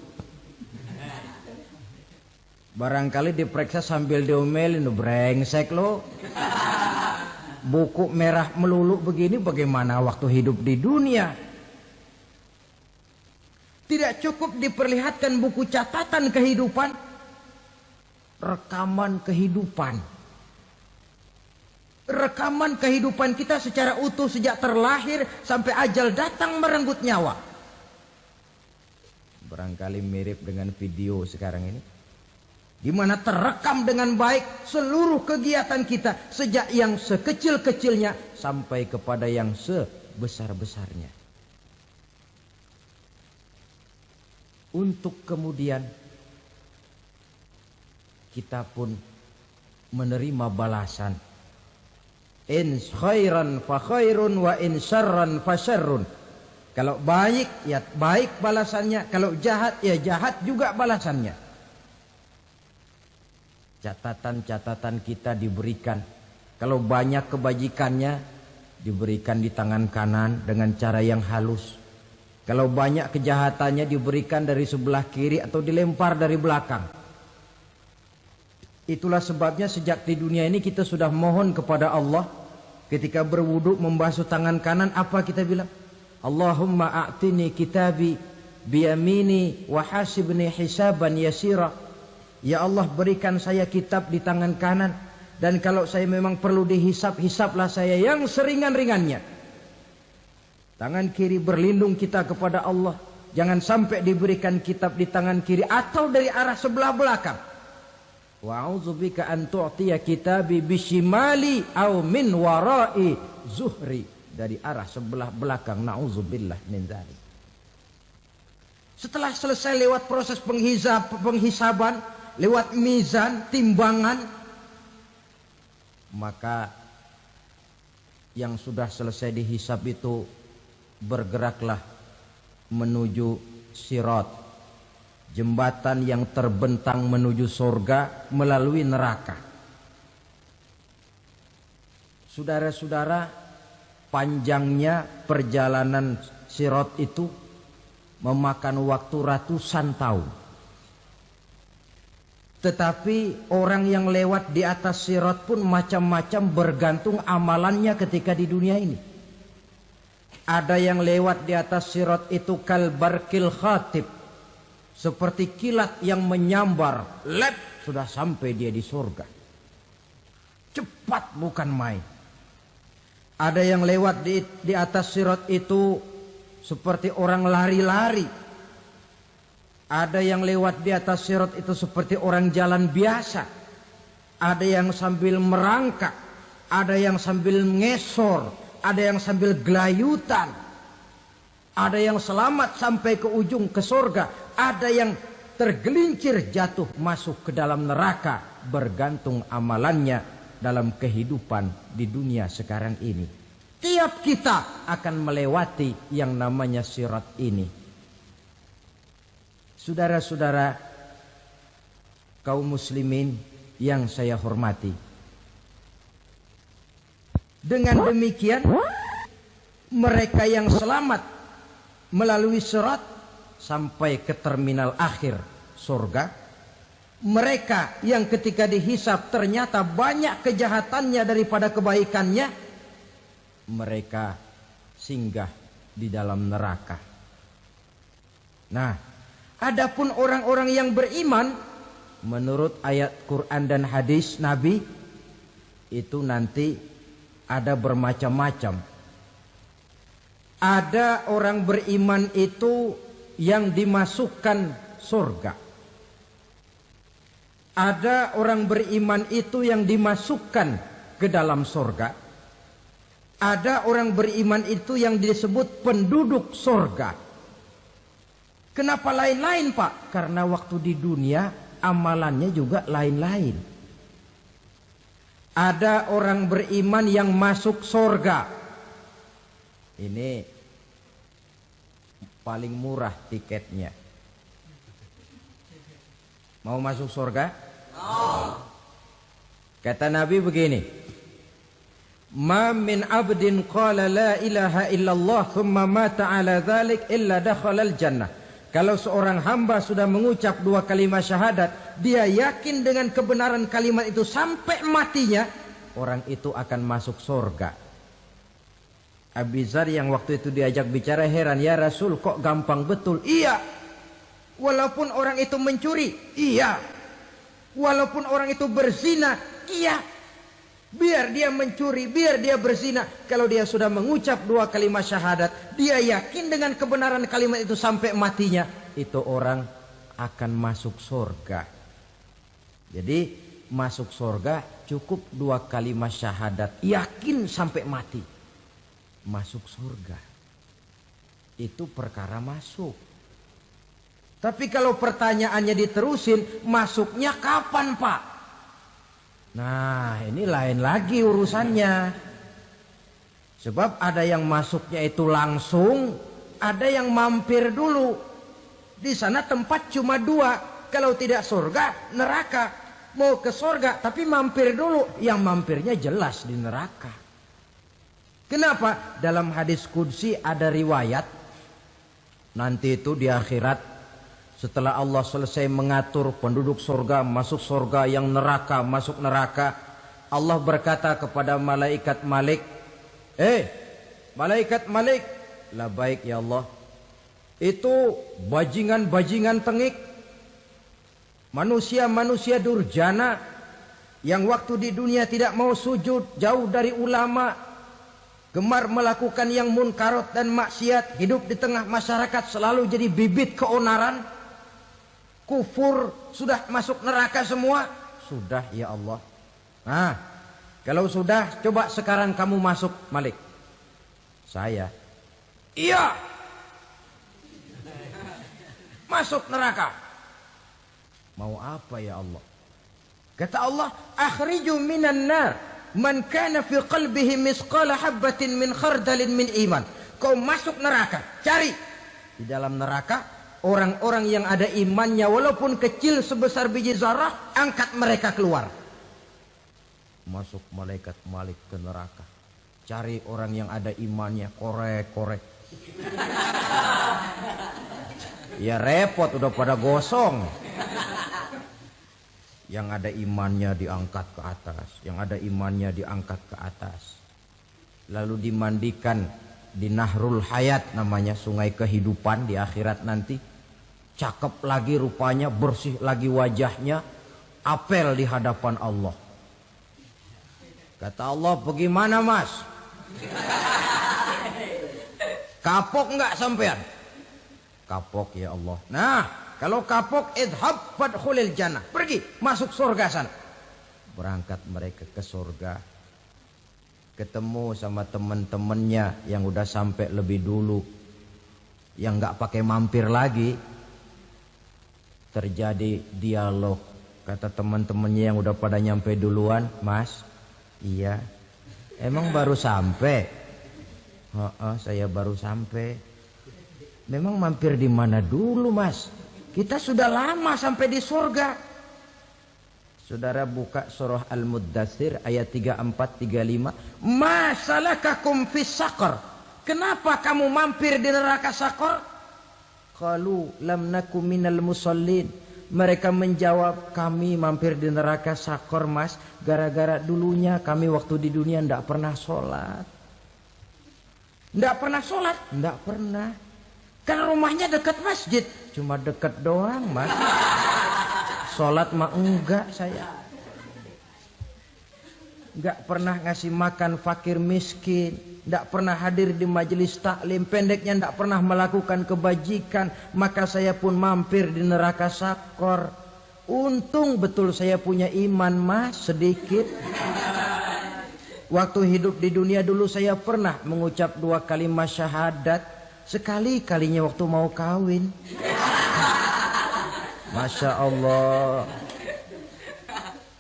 Barangkali diperiksa sambil diomelin, brengsek lo. Buku merah melulu begini bagaimana waktu hidup di dunia? Tidak cukup diperlihatkan buku catatan kehidupan, rekaman kehidupan. Rekaman kehidupan kita secara utuh sejak terlahir sampai ajal datang merenggut nyawa. Barangkali mirip dengan video sekarang ini, di mana terekam dengan baik seluruh kegiatan kita sejak yang sekecil-kecilnya sampai kepada yang sebesar-besarnya. Untuk kemudian kita pun menerima balasan. In khairan fa khairun wa in syarran fa syarrun. Kalau baik ya baik balasannya, kalau jahat ya jahat juga balasannya. Catatan-catatan kita diberikan. Kalau banyak kebajikannya diberikan di tangan kanan dengan cara yang halus. Kalau banyak kejahatannya diberikan dari sebelah kiri atau dilempar dari belakang. Itulah sebabnya sejak di dunia ini kita sudah mohon kepada Allah. Ketika berwudu membasuh tangan kanan, apa kita bilang? Allahumma a'tini kitabi biyamini wa hasibni hisaban yasira. Ya Allah, berikan saya kitab di tangan kanan, dan kalau saya memang perlu dihisap, hisaplah saya yang seringan-ringannya. Tangan kiri berlindung kita kepada Allah. Jangan sampai diberikan kitab di tangan kiri atau dari arah sebelah belakang. Wa a'udzubika an tu'tiya kitabi bishimali aw min wara'i zuhri, dari arah sebelah belakang. Na'udzubillah min dzalik. Setelah selesai lewat proses penghisaban, lewat mizan, timbangan, maka yang sudah selesai dihisab itu bergeraklah menuju sirat, jembatan yang terbentang menuju surga melalui neraka. Saudara-saudara, panjangnya perjalanan sirat itu memakan waktu ratusan tahun. Tetapi orang yang lewat di atas sirat pun macam-macam, bergantung amalannya ketika di dunia ini. Ada yang lewat di atas sirat itu kal barkil khatib, seperti kilat yang menyambar, lep, sudah sampai dia di surga. Cepat bukan main. Ada yang lewat di atas sirat itu seperti orang lari-lari. Ada yang lewat di atas sirat itu seperti orang jalan biasa. Ada yang sambil merangkak, ada yang sambil ngesor, ada yang sambil gelayutan, ada yang selamat sampai ke ujung ke surga, ada yang tergelincir jatuh masuk ke dalam neraka, bergantung amalannya dalam kehidupan di dunia sekarang ini. Tiap kita akan melewati yang namanya sirat ini. Saudara-saudara kaum muslimin yang saya hormati, dengan demikian mereka yang selamat melalui sirat sampai ke terminal akhir surga, mereka yang ketika dihisab ternyata banyak kejahatannya daripada kebaikannya, mereka singgah di dalam neraka. Nah, adapun orang-orang yang beriman menurut ayat Quran dan hadis Nabi itu nanti ada bermacam-macam. Ada orang beriman itu yang dimasukkan surga. Ada orang beriman itu yang dimasukkan ke dalam surga. Ada orang beriman itu yang disebut penduduk surga. Kenapa lain-lain, Pak? Karena waktu di dunia amalannya juga lain-lain. Ada orang beriman yang masuk surga. Ini paling murah tiketnya. Mau masuk surga? Kata Nabi begini, ma min abdin qala la ilaha illallah thumma mata ala dhalik illa dakhalal jannah. Kalau seorang hamba sudah mengucap dua kalimat syahadat, dia yakin dengan kebenaran kalimat itu sampai matinya, orang itu akan masuk surga. Abi Dzar yang waktu itu diajak bicara heran, ya Rasul kok gampang betul? Iya. Walaupun orang itu mencuri, iya. Walaupun orang itu berzina, iya. Biar dia mencuri, biar dia berzina, kalau dia sudah mengucap dua kalimat syahadat, dia yakin dengan kebenaran kalimat itu sampai matinya, itu orang akan masuk surga. Jadi masuk surga cukup dua kalimat syahadat, yakin sampai mati, masuk surga. Itu perkara masuk. Tapi kalau pertanyaannya diterusin, masuknya kapan, Pak? Nah, ini lain lagi urusannya. Sebab ada yang masuknya itu langsung, ada yang mampir dulu. Di sana tempat cuma dua. Kalau tidak surga, neraka. Mau ke surga, tapi mampir dulu. Yang mampirnya jelas di neraka. Kenapa? Dalam hadis qudsi ada riwayat. Nanti itu di akhirat, setelah Allah selesai mengatur penduduk surga masuk surga, yang neraka masuk neraka, Allah berkata kepada malaikat Malik, malaikat Malik, labaik ya Allah. Itu bajingan-bajingan tengik, manusia-manusia durjana yang waktu di dunia tidak mau sujud, jauh dari ulama, gemar melakukan yang munkarat dan maksiat, hidup di tengah masyarakat selalu jadi bibit keonaran, kufur, sudah masuk neraka semua. Sudah ya Allah. Nah, kalau sudah, coba sekarang kamu masuk, Malik. Saya, iya, masuk neraka. Mau apa ya Allah? Kata Allah, akhriju minan nar man kana fi qalbihi misqala habbatin min khardalin min iman. Kau masuk neraka, cari di dalam neraka orang-orang yang ada imannya walaupun kecil sebesar biji zarah, angkat mereka keluar. Masuk malaikat Malik ke neraka, cari orang yang ada imannya, korek-korek. Ya repot, udah pada gosong. Yang ada imannya diangkat ke atas, yang ada imannya diangkat ke atas. Lalu dimandikan di Nahrul Hayat, namanya sungai kehidupan di akhirat nanti. Cakep lagi rupanya, bersih lagi wajahnya, apel di hadapan Allah. Kata Allah, bagaimana mas? Kapok enggak sampean? Kapok ya Allah. Nah, kalau kapok, idhab fadkhulil jannah, pergi masuk surga sana. Berangkat mereka ke surga. ketemu sama teman-temannya yang udah sampai lebih dulu, yang nggak pakai mampir lagi. Terjadi dialog. Kata teman-temannya yang udah pada nyampe duluan, "Mas, iya, emang baru sampai?" "Oh, saya baru sampai." "Memang mampir di mana dulu, Mas? Kita sudah lama sampai di surga." Saudara buka surah Al-Muddatsir ayat 34-35. "Ma salakakum fis saqar?" Kenapa kamu mampir di neraka Saqar? Qalu lam naku minal musallin. Mereka menjawab, kami mampir di neraka Saqar, Mas, gara-gara dulunya kami waktu di dunia ndak pernah sholat. Ndak pernah sholat? Ndak pernah. Kan rumahnya dekat masjid. Cuma dekat doang, Mas. Sholat mah enggak saya. Enggak pernah ngasih makan fakir miskin, enggak pernah hadir di majelis taklim, pendeknya enggak pernah melakukan kebajikan, maka saya pun mampir di neraka Saqar. Untung betul saya punya iman, Mas, sedikit. Waktu hidup di dunia dulu saya pernah mengucap 2 kalimat syahadat, sekali-kalinya waktu mau kawin. Masya Allah.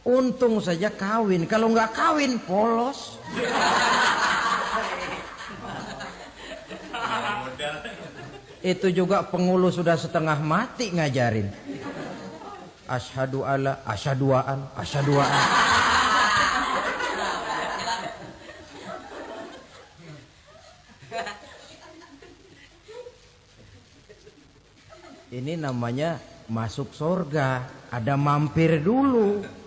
Untung saja kawin, kalau nggak kawin polos. Itu juga pengulu sudah setengah mati ngajarin. Asyhadu alla, asyaduaan, asyaduaan. Ini namanya masuk surga, ada mampir dulu.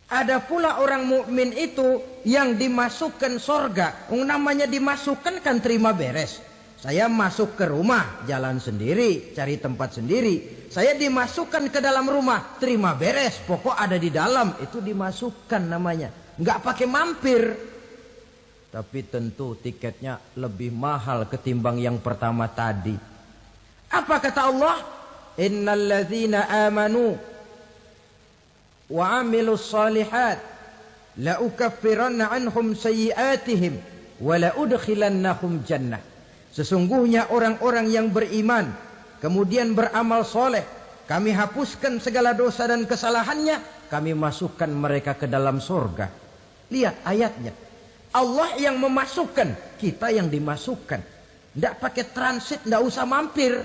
Ada pula orang mukmin itu yang dimasukkan surga. Namanya dimasukkan kan terima beres. Saya masuk ke rumah, jalan sendiri, cari tempat sendiri. Saya dimasukkan ke dalam rumah, terima beres. Pokok ada di dalam, itu dimasukkan namanya. Nggak pakai mampir. Tapi tentu tiketnya lebih mahal ketimbang yang pertama tadi. Apa kata Allah? Innal ladzina amanu wa amilus salihat la ukaffiranna anhum sayyiatihim wa la udkhilannahum jannah. Sesungguhnya orang-orang yang beriman kemudian beramal soleh, kami hapuskan segala dosa dan kesalahannya, kami masukkan mereka ke dalam surga. Lihat ayatnya, Allah yang memasukkan, kita yang dimasukkan. Tidak pakai transit, tidak usah mampir.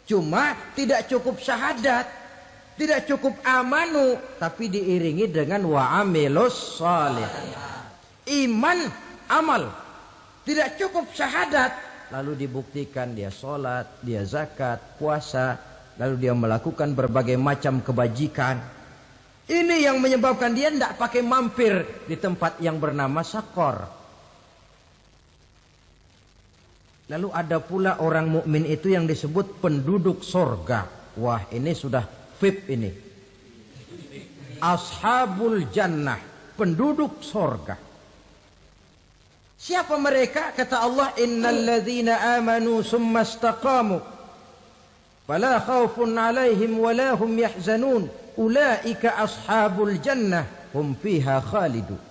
Cuma tidak cukup syahadat, tidak cukup amanu, tapi diiringi dengan wa'amilus salih. Iman, amal. Tidak cukup syahadat, lalu dibuktikan dia sholat, dia zakat, puasa, lalu dia melakukan berbagai macam kebajikan. Ini yang menyebabkan dia tidak pakai mampir di tempat yang bernama Saqar. Lalu ada pula orang mukmin itu yang disebut penduduk surga. Wah, ini sudah VIP ini. Ashabul jannah, penduduk surga. Siapa mereka? Kata Allah, innal ladzina amanu summa istaqamu fala khaufun 'alaihim wala hum yahzanun ulaika ashabul jannah hum fiha khalidun.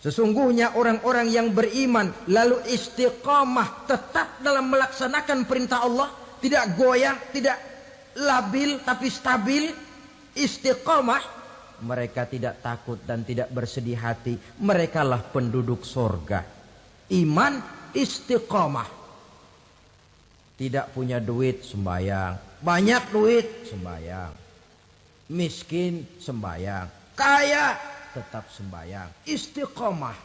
Sesungguhnya orang-orang yang beriman lalu istiqamah, tetap dalam melaksanakan perintah Allah, tidak goyah, tidak labil tapi stabil, istiqamah, mereka tidak takut dan tidak bersedih hati. Merekalah penduduk surga. Iman, istiqamah. Tidak punya duit, sembayang. Banyak duit, sembayang. Miskin, sembayang. Kaya, tetap sembayang. Istiqamah.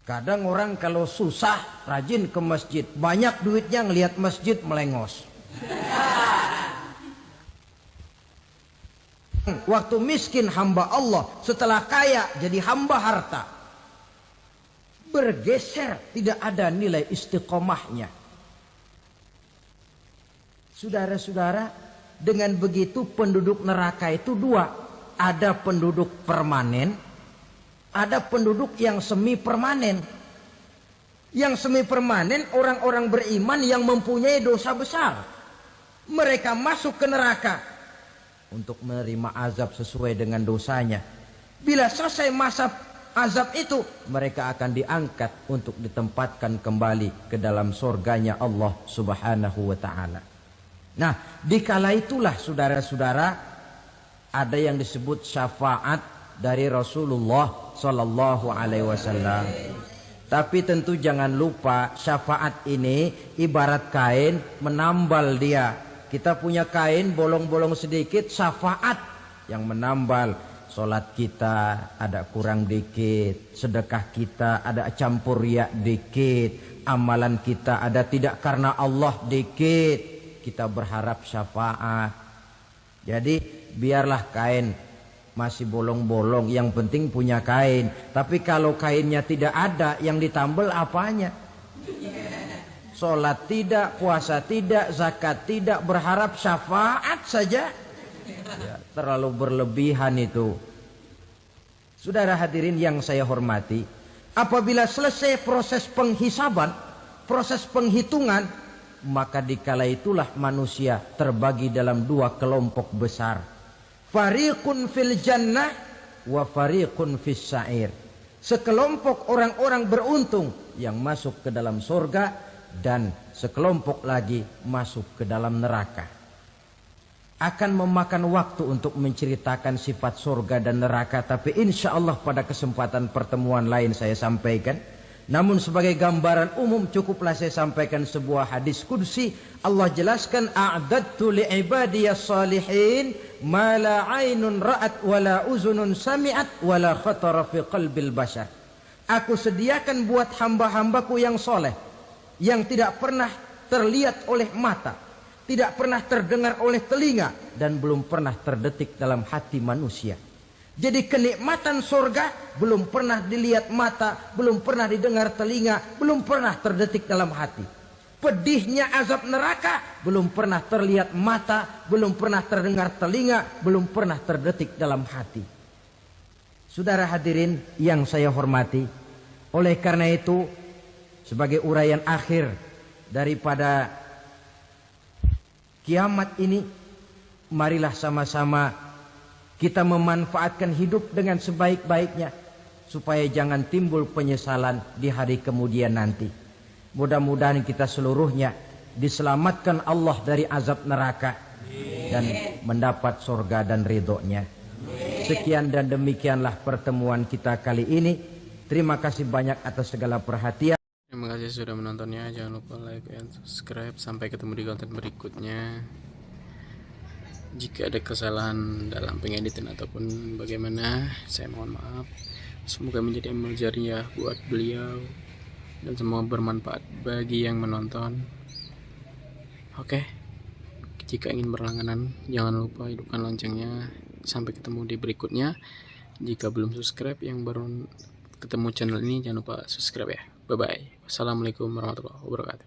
Kadang orang kalau susah rajin ke masjid, banyak duitnya ngelihat masjid melengos. Waktu miskin hamba Allah, setelah kaya jadi hamba harta. Bergeser, tidak ada nilai istiqomahnya. Saudara-saudara, dengan begitu penduduk neraka itu dua. Ada penduduk permanen, ada penduduk yang semi permanen. Yang semi permanen orang-orang beriman yang mempunyai dosa besar. Mereka masuk ke neraka untuk menerima azab sesuai dengan dosanya. Bila selesai masa azab itu, mereka akan diangkat untuk ditempatkan kembali ke dalam surganya Allah Subhanahu wa ta'ala. Nah, dikala itulah saudara-saudara, ada yang disebut syafaat dari Rasulullah Sallallahu Alaihi Wasallam. Tapi tentu jangan lupa, syafaat ini ibarat kain menambal dia. Kita punya kain bolong-bolong sedikit, syafaat yang menambal. Solat kita ada kurang dikit, sedekah kita ada campur riak dikit, amalan kita ada tidak karena Allah dikit, kita berharap syafaat. Jadi biarlah kain masih bolong-bolong, yang penting punya kain. Tapi kalau kainnya tidak ada, yang ditambal apanya? Solat tidak, puasa tidak, zakat tidak, berharap syafaat saja. Ya, terlalu berlebihan itu. Saudara hadirin yang saya hormati, apabila selesai proses penghisaban, proses penghitungan, maka dikala itulah manusia terbagi dalam dua kelompok besar. Fariqun fil jannah wa fariqun fis sa'ir. Sekelompok orang-orang beruntung yang masuk ke dalam surga, dan sekelompok lagi masuk ke dalam neraka. Akan memakan waktu untuk menceritakan sifat surga dan neraka, tapi insya Allah pada kesempatan pertemuan lain saya sampaikan. Namun sebagai gambaran umum cukuplah saya sampaikan sebuah hadis qudsi. Allah jelaskan, a'dadtu li'ibadiyas salihin ma la aynun ra'at wa la uzunun sami'at wa la khatara fi qalbil bashar. Aku sediakan buat hamba-hambaku yang soleh, yang tidak pernah terlihat oleh mata, tidak pernah terdengar oleh telinga, dan belum pernah terdetik dalam hati manusia. Jadi kenikmatan surga belum pernah dilihat mata, belum pernah didengar telinga, belum pernah terdetik dalam hati. Pedihnya azab neraka belum pernah terlihat mata, belum pernah terdengar telinga, belum pernah terdetik dalam hati. Saudara hadirin yang saya hormati, oleh karena itu sebagai uraian akhir daripada kiamat ini, marilah sama-sama kita memanfaatkan hidup dengan sebaik-baiknya, supaya jangan timbul penyesalan di hari kemudian nanti. Mudah-mudahan kita seluruhnya diselamatkan Allah dari azab neraka dan mendapat surga dan ridhonya. Sekian dan demikianlah pertemuan kita kali ini. Terima kasih banyak atas segala perhatian. Terima kasih sudah menontonnya. Jangan lupa like dan subscribe. Sampai ketemu di konten berikutnya. Jika ada kesalahan dalam pengeditan ataupun bagaimana, saya mohon maaf. Semoga menjadi amal jariah buat beliau dan semua bermanfaat bagi yang menonton. Oke, jika ingin berlangganan, jangan lupa hidupkan loncengnya. Sampai ketemu di berikutnya. Jika belum subscribe, yang baru ketemu channel ini, jangan lupa subscribe ya. Bye bye. Wassalamualaikum warahmatullahi wabarakatuh.